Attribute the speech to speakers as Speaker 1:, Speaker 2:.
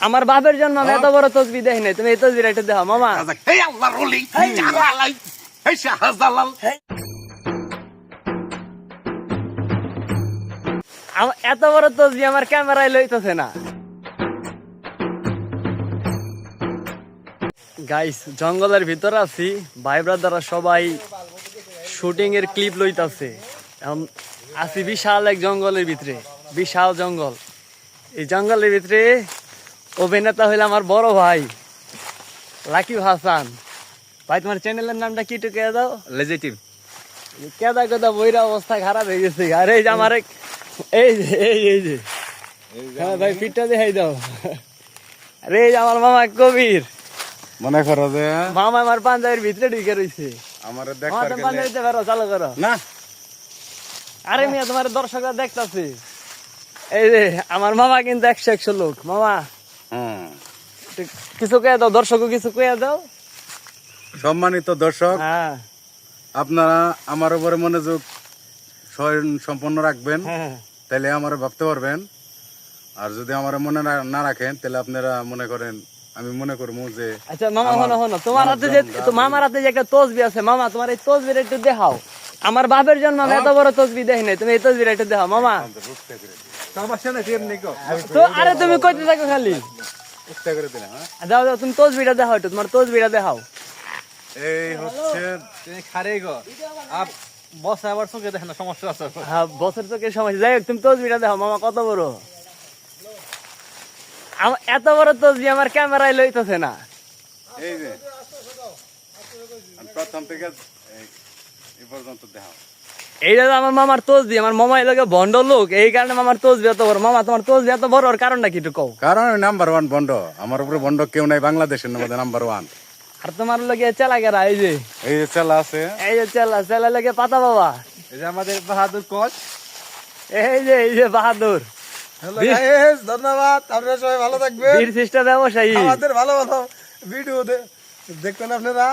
Speaker 1: আমার বাপের জন্য আমি এত বড় তসবি দেখি নাই, তুমি এই তসবিটা একটু দেখো মামা।
Speaker 2: এই আল্লাহর ওলি, এই জালালাই, এই শাহজালাল।
Speaker 1: এত বড় তসবি আমার ক্যামেরায় লইতেছে না। গাইস, জঙ্গলের ভিতরে আছি, ভাই ব্রাদাররা সবাই শুটিং এর ক্লিপ লইতাছে। এখন আছি বিশাল এক জঙ্গলের ভিতরে, বিশাল জঙ্গল। এই জঙ্গলের ভিতরে অভিনেতা হইল আমার বড় ভাই লাকিব হাসান। ভাই তোমার চ্যানেলের নামটা কি একটু কে দাও?
Speaker 2: লেজিটিভ।
Speaker 1: কেদা কেদা বইরা অবস্থা খারাপ হয়ে গেছে। আর এই যে আমার এই যে হ্যাঁ ভাই পিঠটা দেখাই দাও। আরে এই যে আমার মামা কবির,
Speaker 2: মনে করো যে
Speaker 1: মামা আমার পাঞ্জাবের ভিতরে ঢুকে রয়েছে।
Speaker 2: আমার
Speaker 1: পাঞ্জাবি দিতে পারো, চালু করো।
Speaker 2: না,
Speaker 1: আরে মিয়া তোমার দর্শকরা দেখতাছে। এই যে আমার মামা কিন্তু 100 লোক। মামা কিছু কে দাও, দর্শকও কিছু কয়ে দাও।
Speaker 2: সম্মানিত দর্শক,
Speaker 1: হ্যাঁ
Speaker 2: আপনারা আমার উপরে মনোযোগ সম্পন্ন রাখবেন,
Speaker 1: হ্যাঁ
Speaker 2: তাহলে আমার ভাবতে পারবেন। আর যদি আমার মনে না রাখেন, তাহলে আপনারা মনে করেন, আমি মনে করবো যে
Speaker 1: আচ্ছা মামা হনো তোমার হাতে যে মামার হাতে যে একটা তসবি আছে, মামা তোমার এই তসবিটা একটু দেখাও। আমার বাপের জন্য আমি এত বড় তসবি দেখি নাই, তুমি এই তসবিটা একটু দেখাও মামা। তো আরে তুমি কইতে থাকো খালি। যাও যাও, তুমি তসবিটা দেখাও, একটু তোমার তসবিটা দেখাও।
Speaker 2: এই হচ্ছে
Speaker 3: বসে আবার চোখে দেখে না, সমস্যা আছে।
Speaker 1: হ্যাঁ বছর চোখের সমস্যা। যাই হোক, তুমি তসবিটা দেখাও মামা, কত বড়। এত বড় তসবি আমার ক্যামেরায় লইতেছে না।
Speaker 2: এই যে প্রথম থেকে এই পর্যন্ত দেখাও।
Speaker 1: এইটা তো আমার মামার তসবি, আমার মামা এলাকা ভন্ড লোক, এই কারণে মামার তসবি এত বড়। মামা তোমার তসবি এত বড়, ওর কারণটা কি একটু কও।
Speaker 2: কারণ নাম্বার 1 বন্ড, আমার উপরে বন্ড কেউ নাই বাংলাদেশের মধ্যে নাম্বার 1।
Speaker 1: আর তোমার লোকে চেলা গেরা, এই যে
Speaker 2: এই যে চেলা আছে,
Speaker 1: এই যে চেলা লোকে পাতা বাবা,
Speaker 3: এই যে আমাদের বাহাদুর কোচ।
Speaker 1: এই যে বাহাদুর।
Speaker 3: ধন্যবাদ, আপনারা সবাই ভালো থাকবেন।
Speaker 1: বীর শ্রেষ্ঠ ব্যবসায়ী।
Speaker 3: আমাদের ভালো ভালো ভিডিও দেখবেন আপনারা।